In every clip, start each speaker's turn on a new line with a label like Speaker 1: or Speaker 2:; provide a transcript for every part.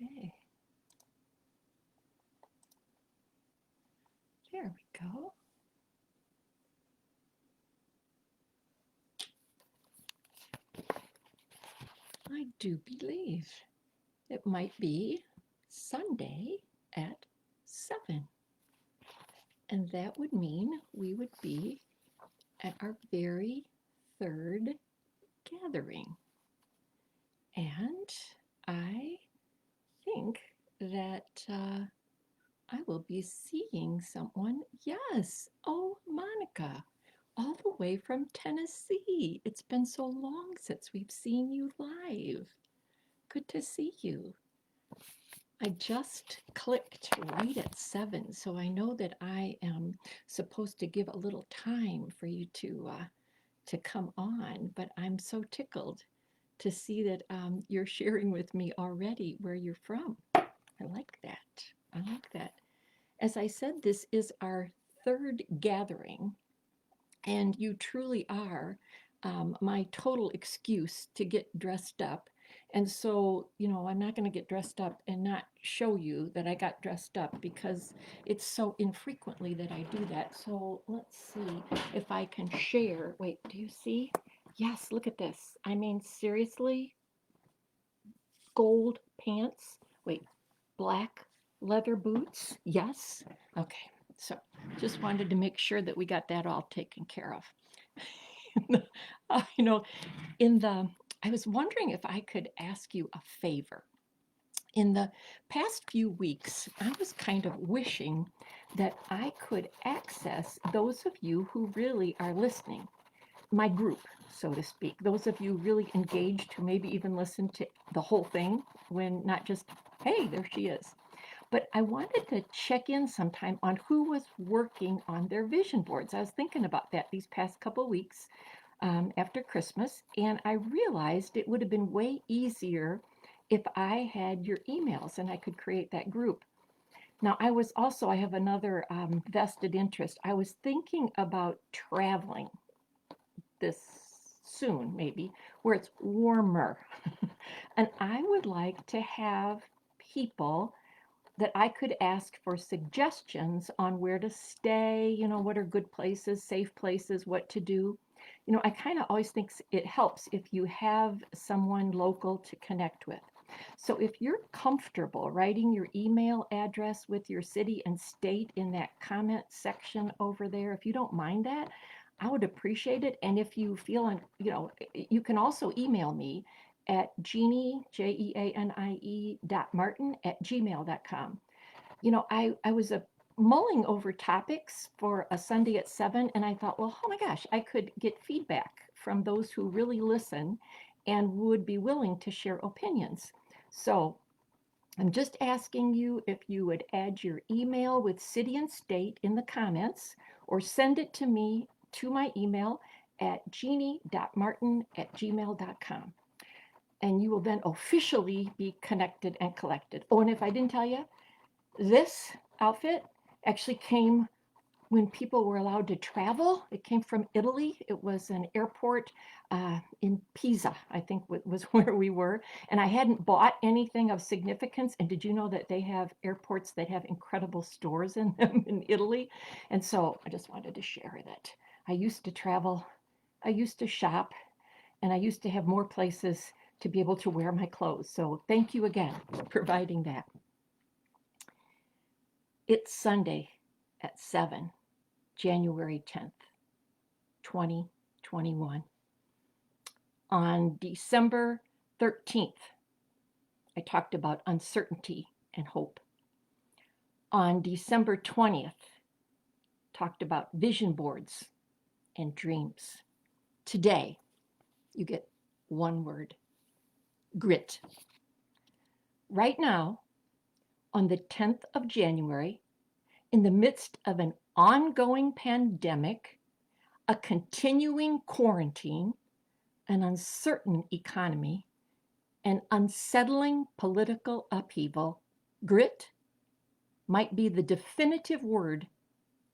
Speaker 1: Okay. There we go. I do believe it might be Sunday at 7. And that would mean we would be at our very third gathering. And I think that I will be seeing someone. Yes. Oh, Monica, all the way from Tennessee. It's been so long since we've seen you live. Good to see you. I just clicked right at 7, so I know that I am supposed to give a little time for you to come on, but I'm so tickled to see that you're sharing with me already where you're from. I like that. I like that. As I said, this is our third gathering, and you truly are my total excuse to get dressed up. And so, I'm not going to get dressed up and not show you that I got dressed up because it's so infrequently that I do that. So let's see if I can share. Wait, do you see? Yes, look at this. I mean, seriously, gold pants. Wait, black leather boots. Yes. Okay. So just wanted to make sure that we got that all taken care of. You know, in the, I was wondering if I could ask you a favor. In the past few weeks, I was kind of wishing that I could access those of you who really are listening, my group, so to speak, those of you really engaged who maybe even listen to the whole thing when not just, hey, there she is. But I wanted to check in sometime on who was working on their vision boards. I was thinking about that these past couple weeks after Christmas, and I realized it would have been way easier if I had your emails and I could create that group. Now, I have another vested interest. I was thinking about traveling this soon, maybe, where it's warmer. And I would like to have people that I could ask for suggestions on where to stay, what are good places, safe places, what to do. I kind of always think it helps if you have someone local to connect with. So if you're comfortable writing your email address with your city and state in that comment section over there, if you don't mind that, I would appreciate it. And if you feel, you can also email me at Jeanie, Jeanie .martin@gmail.com. I was mulling over topics for a Sunday at 7, and I thought, well, oh my gosh, I could get feedback from those who really listen and would be willing to share opinions. So I'm just asking you if you would add your email with city and state in the comments or send it to me to my email at jeanie.martin@gmail.com. And you will then officially be connected and collected. Oh, and if I didn't tell you, this outfit actually came when people were allowed to travel. It came from Italy. It was an airport in Pisa, I think was where we were. And I hadn't bought anything of significance. And did you know that they have airports that have incredible stores in them in Italy? And so I just wanted to share that. I used to travel, I used to shop, and I used to have more places to be able to wear my clothes. So thank you again for providing that. It's Sunday at 7, January 10th, 2021. On December 13th, I talked about uncertainty and hope. On December 20th, talked about vision boards and dreams. Today, you get one word: grit. Right now, on the 10th of January, in the midst of an ongoing pandemic, a continuing quarantine, an uncertain economy, an unsettling political upheaval, grit might be the definitive word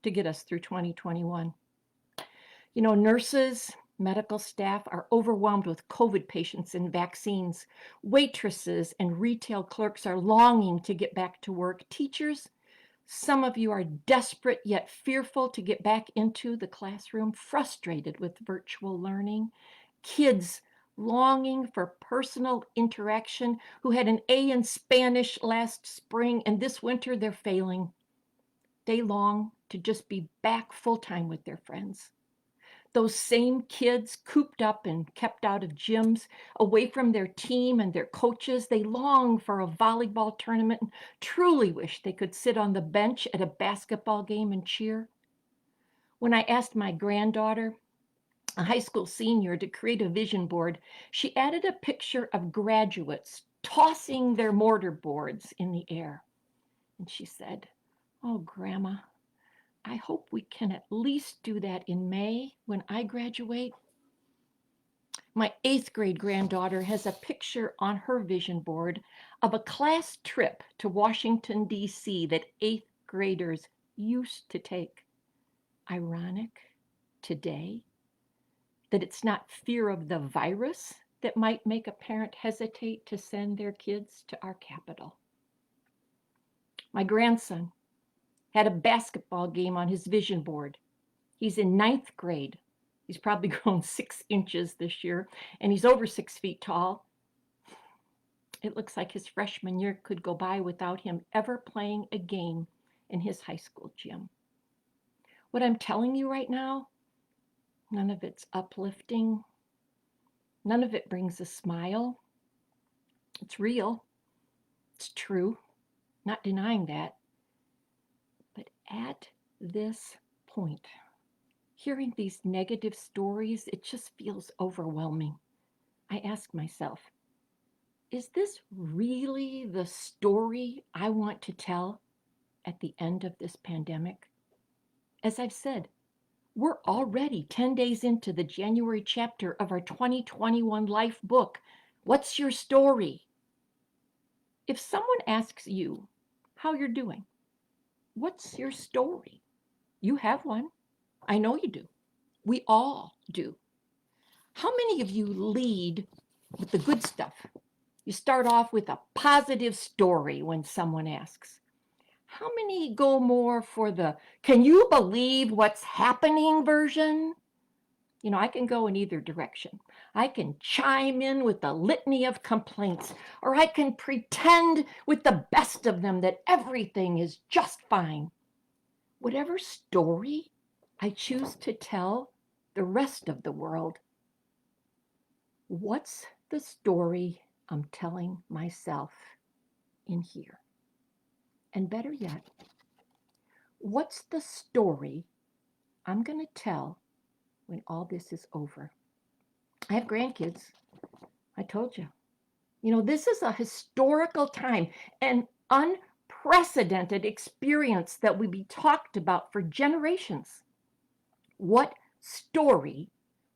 Speaker 1: to get us through 2021. Nurses, Medical staff are overwhelmed with COVID patients and vaccines. Waitresses and retail clerks are longing to get back to work. Teachers, some of you are desperate yet fearful to get back into the classroom, frustrated with virtual learning. Kids longing for personal interaction who had an A in Spanish last spring and this winter they're failing. They long to just be back full-time with their friends. Those same kids cooped up and kept out of gyms, away from their team and their coaches, they long for a volleyball tournament and truly wish they could sit on the bench at a basketball game and cheer. When I asked my granddaughter, a high school senior, to create a vision board, she added a picture of graduates tossing their mortar boards in the air. And she said, "Oh, Grandma, I hope we can at least do that in May when I graduate." My 8th grade granddaughter has a picture on her vision board of a class trip to Washington, D.C. that 8th graders used to take. Ironic today that it's not fear of the virus that might make a parent hesitate to send their kids to our capital. My grandson had a basketball game on his vision board. He's in 9th grade. He's probably grown 6 inches this year, and he's over 6 feet tall. It looks like his freshman year could go by without him ever playing a game in his high school gym. What I'm telling you right now, none of it's uplifting. None of it brings a smile. It's real. It's true. Not denying that. But at this point, hearing these negative stories, it just feels overwhelming. I ask myself, is this really the story I want to tell at the end of this pandemic? As I've said, we're already 10 days into the January chapter of our 2021 Life book. What's your story? If someone asks you how you're doing, what's your story? You have one. I know you do. We all do. How many of you lead with the good stuff? You start off with a positive story when someone asks. How many go more for the "can you believe what's happening" version? You know, I can go in either direction. I can chime in with a litany of complaints, or I can pretend with the best of them that everything is just fine. Whatever story I choose to tell the rest of the world, what's the story I'm telling myself in here? And better yet, what's the story I'm going to tell when all this is over? I have grandkids. I told you. You know, this is a historical time, an unprecedented experience that will be talked about for generations. What story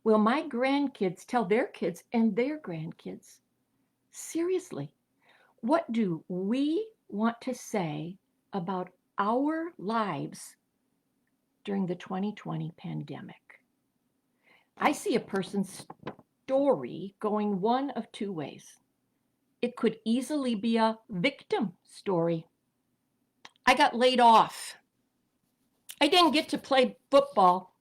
Speaker 1: will my grandkids tell their kids and their grandkids? Seriously, what do we want to say about our lives during the 2020 pandemic? I see a person's story going one of two ways. It could easily be a victim story. I got laid off. I didn't get to play football.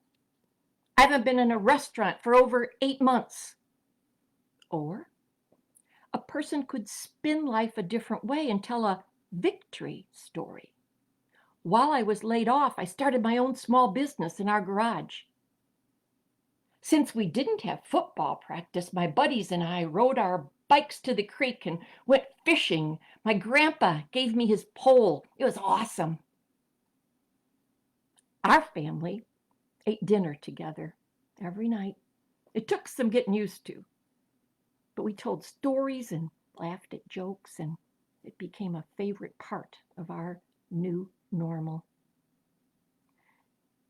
Speaker 1: I haven't been in a restaurant for over 8 months. Or a person could spin life a different way and tell a victory story. While I was laid off, I started my own small business in our garage. Since we didn't have football practice, my buddies and I rode our bikes to the creek and went fishing. My grandpa gave me his pole. It was awesome. Our family ate dinner together every night. It took some getting used to, but we told stories and laughed at jokes, and it became a favorite part of our new normal.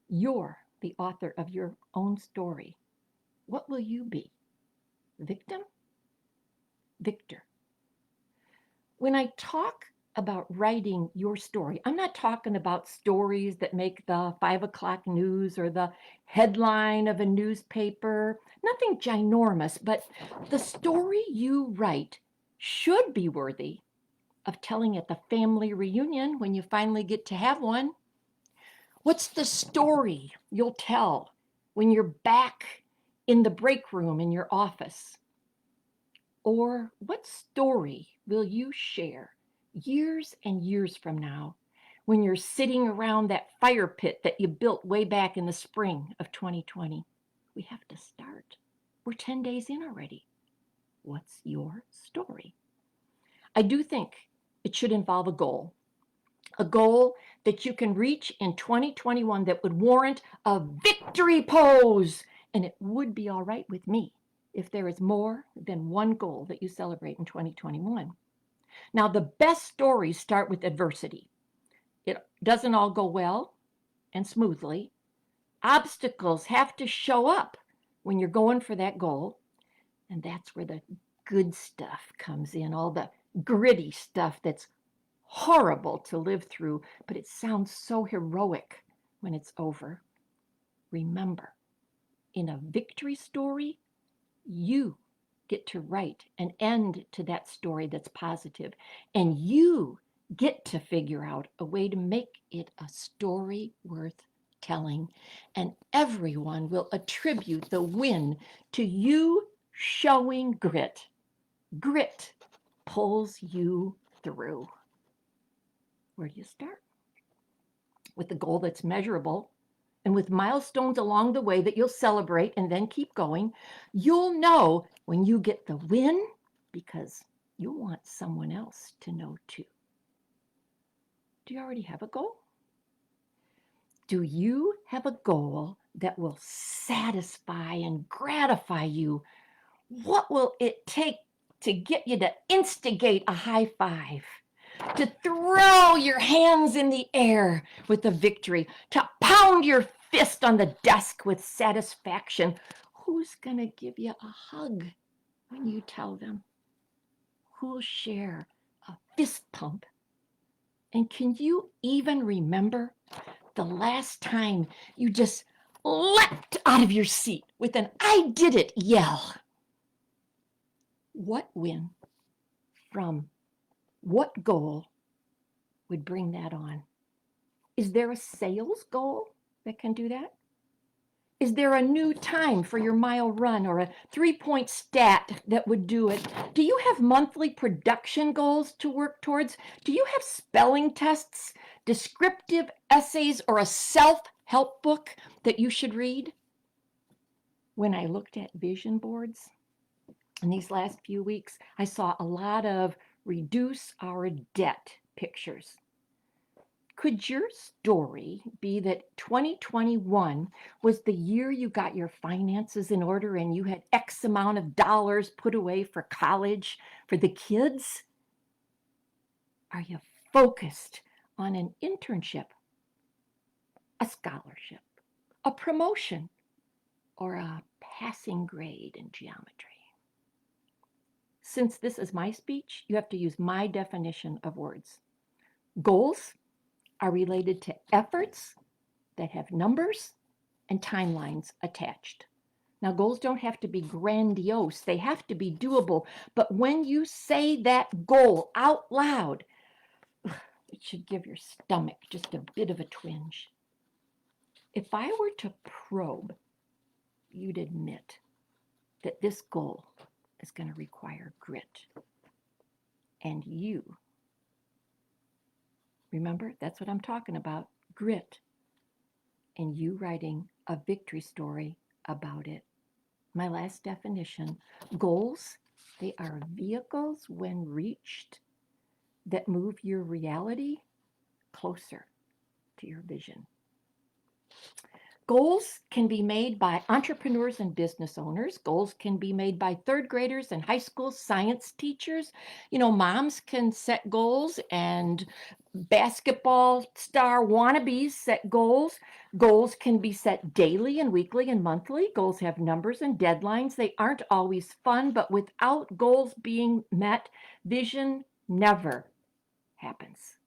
Speaker 1: You're the author of your own story. What will you be? Victim? Victor? When I talk about writing your story. I'm not talking about stories that make the 5 o'clock news or the headline of a newspaper, nothing ginormous, but the story you write should be worthy of telling at the family reunion when you finally get to have one. What's the story you'll tell when you're back in the break room in your office? Or what story will you share years and years from now when you're sitting around that fire pit that you built way back in the spring of 2020? We have to start. We're 10 days in already. What's your story? I do think it should involve a goal that you can reach in 2021 that would warrant a victory pose. And it would be all right with me if there is more than one goal that you celebrate in 2021. Now, the best stories start with adversity. It doesn't all go well and smoothly. Obstacles have to show up when you're going for that goal. And that's where the good stuff comes in, all the gritty stuff that's horrible to live through, but it sounds so heroic when it's over. Remember, in a victory story, you get to write an end to that story that's positive, and you get to figure out a way to make it a story worth telling, and everyone will attribute the win to you showing grit. Grit pulls you through. Where do you start? With a goal that's measurable and with milestones along the way that you'll celebrate and then keep going. You'll know when you get the win because you want someone else to know too. Do you already have a goal? Do you have a goal that will satisfy and gratify you? What will it take to get you to instigate a high five? To throw your hands in the air with a victory, to pound your fist on the desk with satisfaction? Who's going to give you a hug when you tell them? Who'll share a fist pump? And can you even remember the last time you just leapt out of your seat with an "I did it" yell? What win from what goal would bring that on? Is there a sales goal that can do that? Is there a new time for your mile run or a 3-point stat that would do it? Do you have monthly production goals to work towards? Do you have spelling tests, descriptive essays, or a self-help book that you should read? When I looked at vision boards in these last few weeks, I saw a lot of reduce our debt pictures. Could your story be that 2021 was the year you got your finances in order and you had X amount of dollars put away for college for the kids? Are you focused on an internship, a scholarship, a promotion, or a passing grade in geometry? Since this is my speech, you have to use my definition of words. Goals are related to efforts that have numbers and timelines attached. Now, goals don't have to be grandiose, they have to be doable. But when you say that goal out loud, it should give your stomach just a bit of a twinge. If I were to probe, you'd admit that this goal is going to require grit. And you, remember, that's what I'm talking about, grit. And you writing a victory story about it. My last definition, goals, they are vehicles when reached that move your reality closer to your vision. Goals can be made by entrepreneurs and business owners. Goals can be made by third graders and high school science teachers. You know, moms can set goals and basketball star wannabes set goals. Goals can be set daily and weekly and monthly. Goals have numbers and deadlines. They aren't always fun, but without goals being met, vision never happens.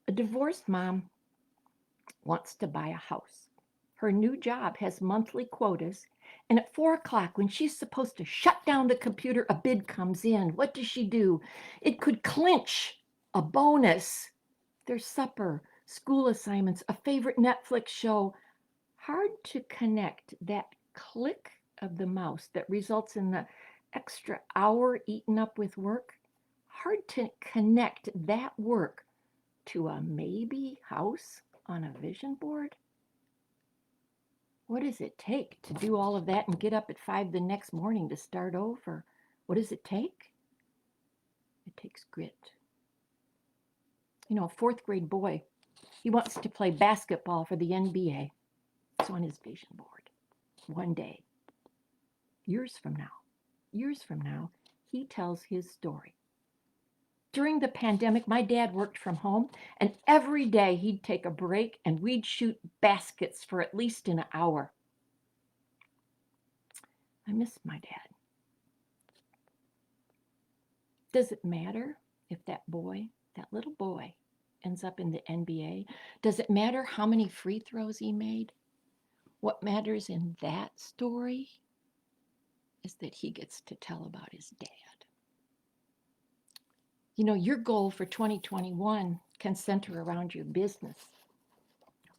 Speaker 1: A divorced mom wants to buy a house. Her new job has monthly quotas, and at 4 o'clock, when she's supposed to shut down the computer, a bid comes in. What does she do? It could clinch a bonus. There's supper, school assignments, a favorite Netflix show. Hard to connect that click of the mouse that results in the extra hour eaten up with work. Hard to connect that work to a maybe house on a vision board. What does it take to do all of that and get up at 5 the next morning to start over? What does it take? It takes grit. You know, a 4th grade boy, he wants to play basketball for the NBA. It's on his vision board. One day, years from now, he tells his story. During the pandemic, my dad worked from home, and every day he'd take a break and we'd shoot baskets for at least an hour. I miss my dad. Does it matter if that little boy, ends up in the NBA? Does it matter how many free throws he made? What matters in that story is that he gets to tell about his dad. You know, your goal for 2021 can center around your business,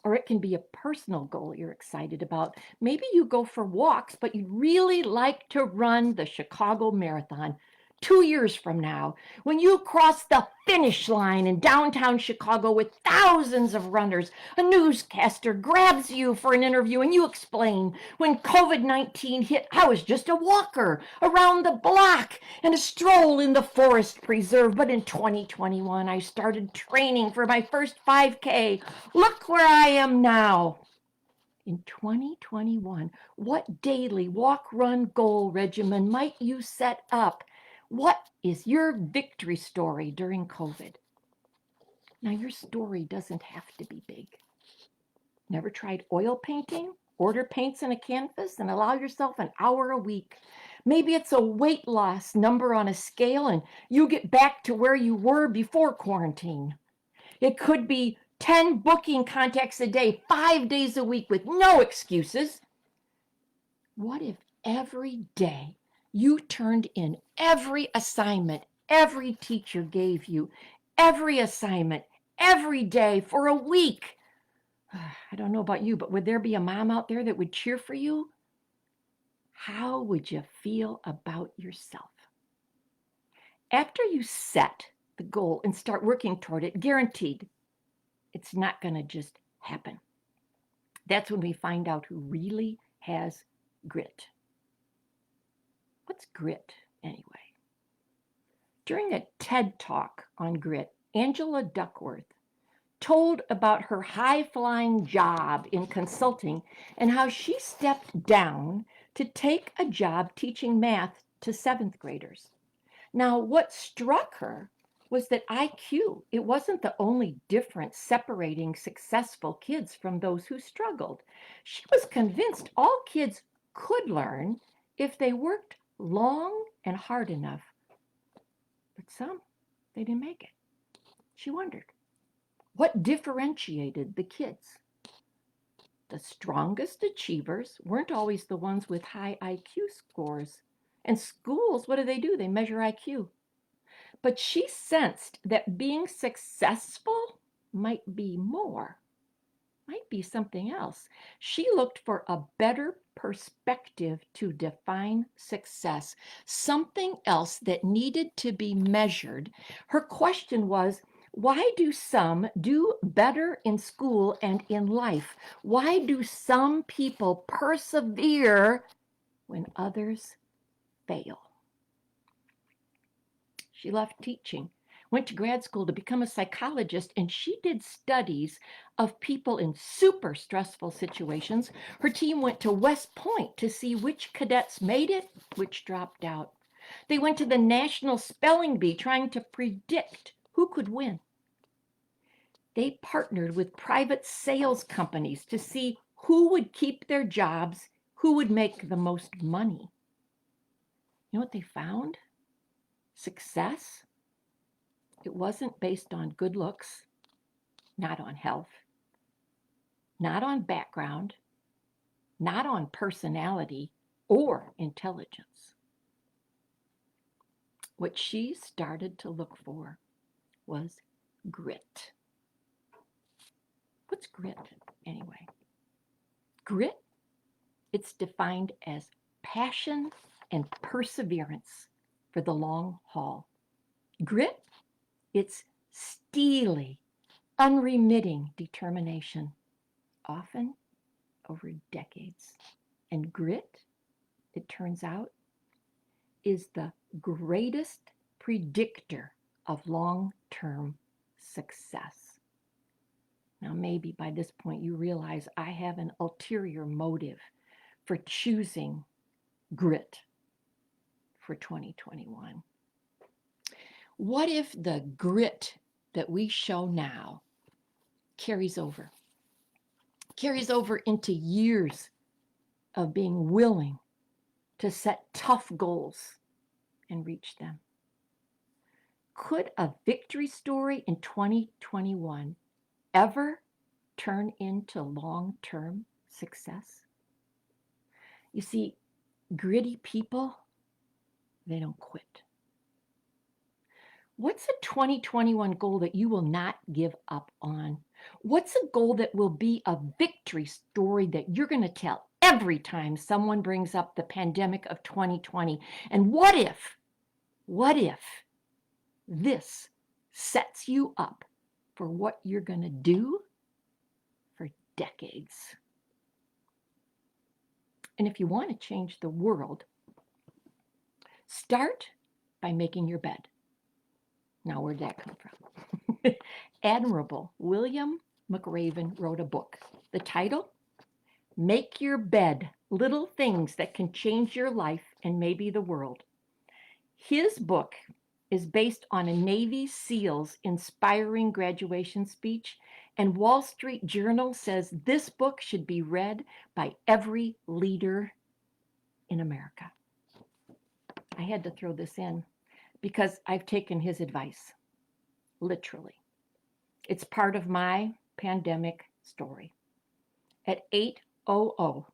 Speaker 1: or it can be a personal goal you're excited about. Maybe you go for walks, but you'd really like to run the Chicago Marathon 2 years from now, when you cross the finish line in downtown Chicago with thousands of runners. A newscaster grabs you for an interview and you explain, when COVID-19 hit, I was just a walker around the block and a stroll in the forest preserve. But in 2021, I started training for my first 5K. Look where I am now. In 2021, what daily walk-run goal regimen might you set up? What is your victory story during COVID? Now, your story doesn't have to be big. Never tried oil painting? Order paints and a canvas and allow yourself an hour a week. Maybe it's a weight loss number on a scale and you get back to where you were before quarantine. It could be 10 booking contacts a day, 5 days a week with no excuses. What if every day you turned in every assignment every teacher gave you, every assignment, every day for a week? I don't know about you, but would there be a mom out there that would cheer for you? How would you feel about yourself? After you set the goal and start working toward it, guaranteed, it's not going to just happen. That's when we find out who really has grit. What's grit, anyway? During a TED Talk on grit, Angela Duckworth told about her high-flying job in consulting and how she stepped down to take a job teaching math to 7th graders. Now, what struck her was that IQ, it wasn't the only difference separating successful kids from those who struggled. She was convinced all kids could learn if they worked long and hard enough. But some, they didn't make it. She wondered, what differentiated the kids? The strongest achievers weren't always the ones with high IQ scores. And schools, what do? They measure IQ. But she sensed that being successful might be more, might be something else. She looked for a better perspective to define success, something else that needed to be measured. Her question was, why do some do better in school and in life? Why do some people persevere when others fail? She left teaching, went to grad school to become a psychologist, and she did studies of people in super stressful situations. Her team went to West Point to see which cadets made it, which dropped out. They went to the National Spelling Bee trying to predict who could win. They partnered with private sales companies to see who would keep their jobs, who would make the most money. You know what they found? Success It wasn't based on good looks, not on health, not on background, not on personality or intelligence. What she started to look for was grit. What's grit, anyway? Grit, it's defined as passion and perseverance for the long haul. Grit, it's steely, unremitting determination, often over decades. And grit, it turns out, is the greatest predictor of long-term success. Now, maybe by this point you realize I have an ulterior motive for choosing grit for 2021. What if the grit that we show now carries over into years of being willing to set tough goals and reach them? Could a victory story in 2021 ever turn into long-term success? You see, gritty people, they don't quit. What's a 2021 goal that you will not give up on? What's a goal that will be a victory story that you're going to tell every time someone brings up the pandemic of 2020? And what if this sets you up for what you're going to do for decades? And if you want to change the world, start by making your bed. Now, where'd that come from? Admirable William McRaven wrote a book. The title, Make Your Bed, Little Things That Can Change Your Life and Maybe the World. His book is based on a Navy SEAL's inspiring graduation speech, and Wall Street Journal says this book should be read by every leader in America. I had to throw this in because I've taken his advice, literally. It's part of my pandemic story. At 8:00,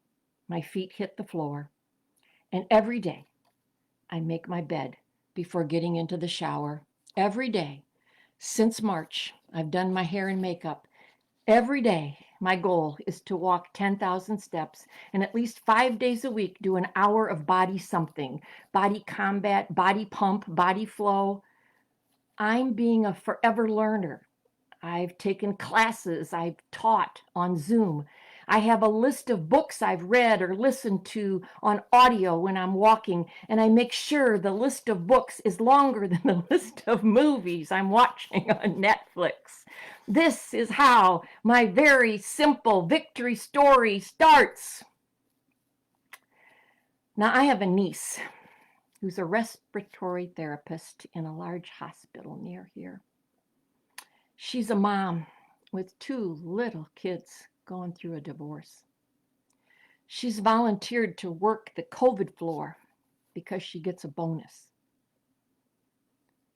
Speaker 1: my feet hit the floor, and every day I make my bed before getting into the shower. Every day since March, I've done my hair and makeup. Every day, my goal is to walk 10,000 steps and at least 5 days a week do an hour of body something, body combat, body pump, body flow. I'm being a forever learner. I've taken classes, I've taught on Zoom. I have a list of books I've read or listened to on audio when I'm walking, and I make sure the list of books is longer than the list of movies I'm watching on Netflix. This is how my very simple victory story starts. Now, I have a niece who's a respiratory therapist in a large hospital near here. She's a mom with 2 little kids going through a divorce. She's volunteered to work the COVID floor because she gets a bonus.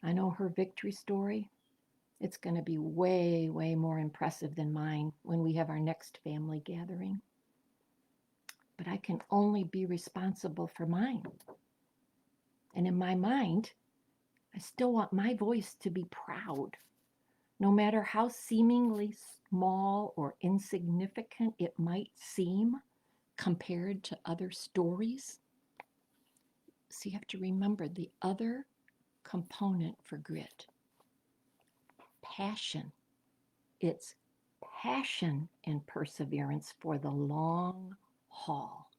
Speaker 1: I know her victory story. It's going to be way, way more impressive than mine when we have our next family gathering. But I can only be responsible for mine. And in my mind, I still want my voice to be proud. No matter how seemingly small or insignificant it might seem compared to other stories. So you have to remember the other component for grit. Passion. It's passion and perseverance for the long haul.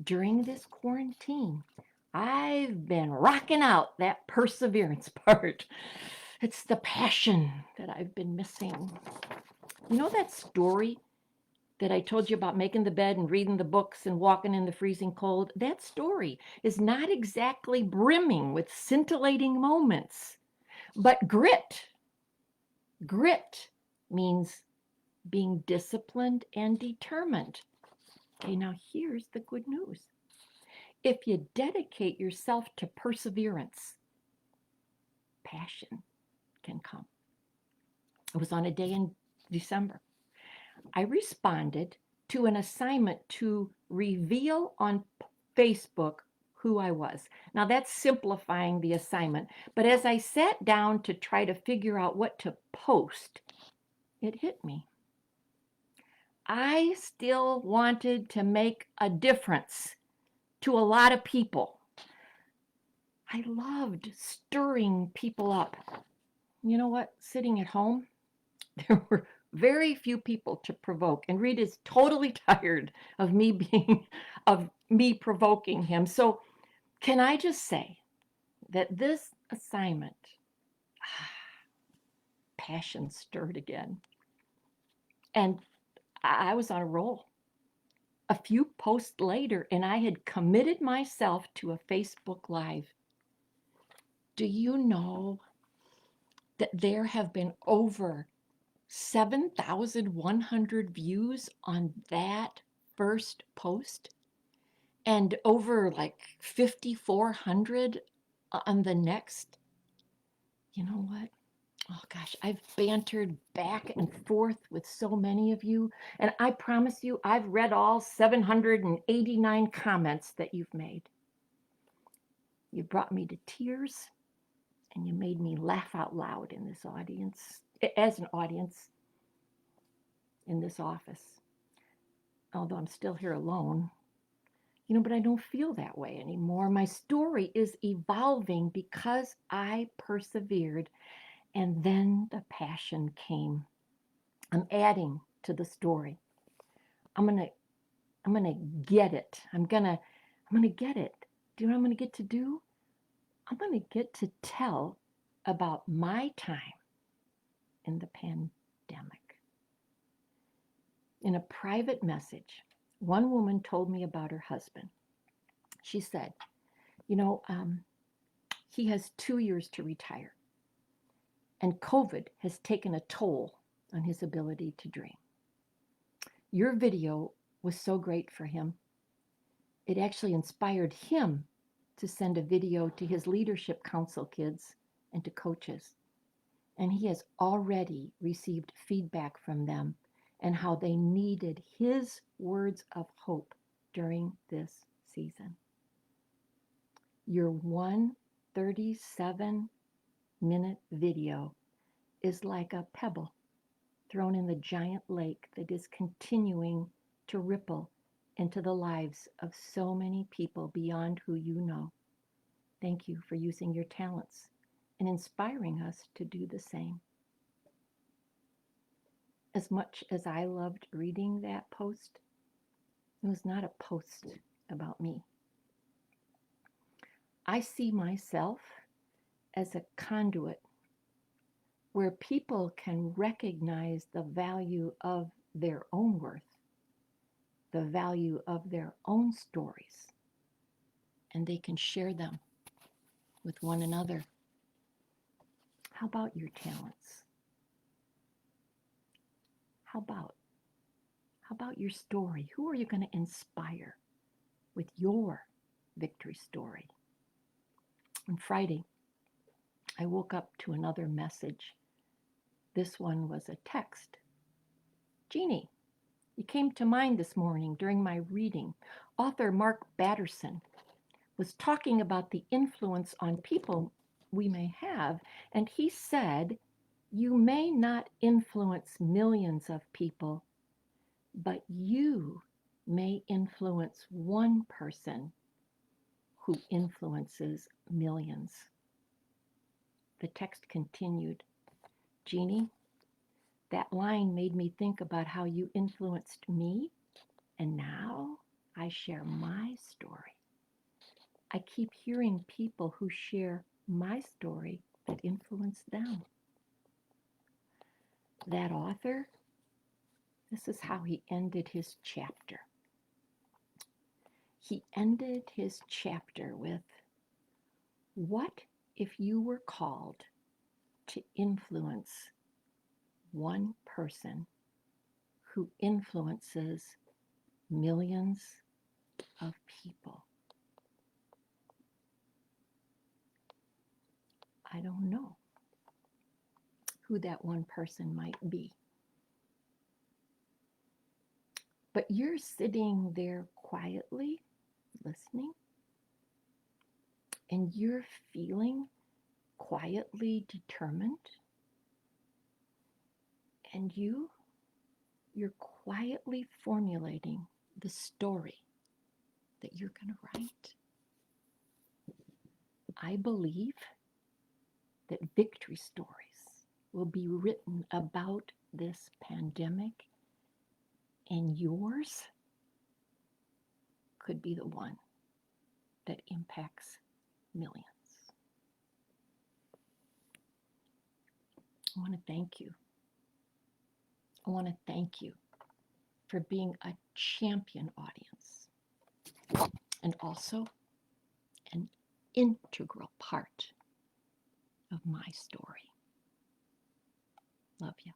Speaker 1: During this quarantine, I've been rocking out that perseverance part. It's the passion that I've been missing. You know that story that I told you about making the bed and reading the books and walking in the freezing cold? That story is not exactly brimming with scintillating moments, but grit. Grit means being disciplined and determined. Okay, now here's the good news. If you dedicate yourself to perseverance, passion, can come. It was on a day in December. I responded to an assignment to reveal on Facebook who I was. Now that's simplifying the assignment, but as I sat down to try to figure out what to post, it hit me. I still wanted to make a difference to a lot of people. I loved stirring people up. You know what? Sitting at home, there were very few people to provoke, and Reed is totally tired of me provoking him. So can I just say that this assignment, passion stirred again, and I was on a roll. A few posts later, and I had committed myself to a Facebook Live. Do you know that there have been over 7,100 views on that first post and over like 5,400 on the next? You know what? Oh gosh, I've bantered back and forth with so many of you, and I promise you, I've read all 789 comments that you've made. You brought me to tears, and you made me laugh out loud in this audience, as an audience in this office. Although I'm still here alone, but I don't feel that way anymore. My story is evolving because I persevered, and then the passion came. I'm adding to the story. I'm gonna get it. I'm gonna get it. Do you know what I'm gonna get to do? I'm gonna get to tell about my time in the pandemic. In a private message, one woman told me about her husband. She said, he has 2 years to retire, and COVID has taken a toll on his ability to dream. Your video was so great for him. It actually inspired him to send a video to his leadership council kids and to coaches. And he has already received feedback from them and how they needed his words of hope during this season. Your 137-minute video is like a pebble thrown in the giant lake that is continuing to ripple into the lives of so many people beyond who you know. Thank you for using your talents and inspiring us to do the same. As much as I loved reading that post, it was not a post about me. I see myself as a conduit where people can recognize the value of their own worth, the value of their own stories, and they can share them with one another. How about your talents? How about your story? Who are you going to inspire with your victory story? On Friday, I woke up to another message. This one was a text. Jeannie, you came to mind this morning during my reading. Author Mark Batterson was talking about the influence on people we may have, and he said, you may not influence millions of people, but you may influence one person who influences millions. The text continued, Jeannie, that line made me think about how you influenced me, and now I share my story. I keep hearing people who share my story that influence them. That author, this is how he ended his chapter. He ended his chapter with, what if you were called to influence one person who influences millions of people? I don't know. who that one person might be. But you're sitting there quietly listening, and you're feeling quietly determined, and you're quietly formulating the story that you're going to write. I believe that victory stories will be written about this pandemic, and yours could be the one that impacts millions. I want to thank you. I want to thank you for being a champion audience and also an integral part of my story. Love you.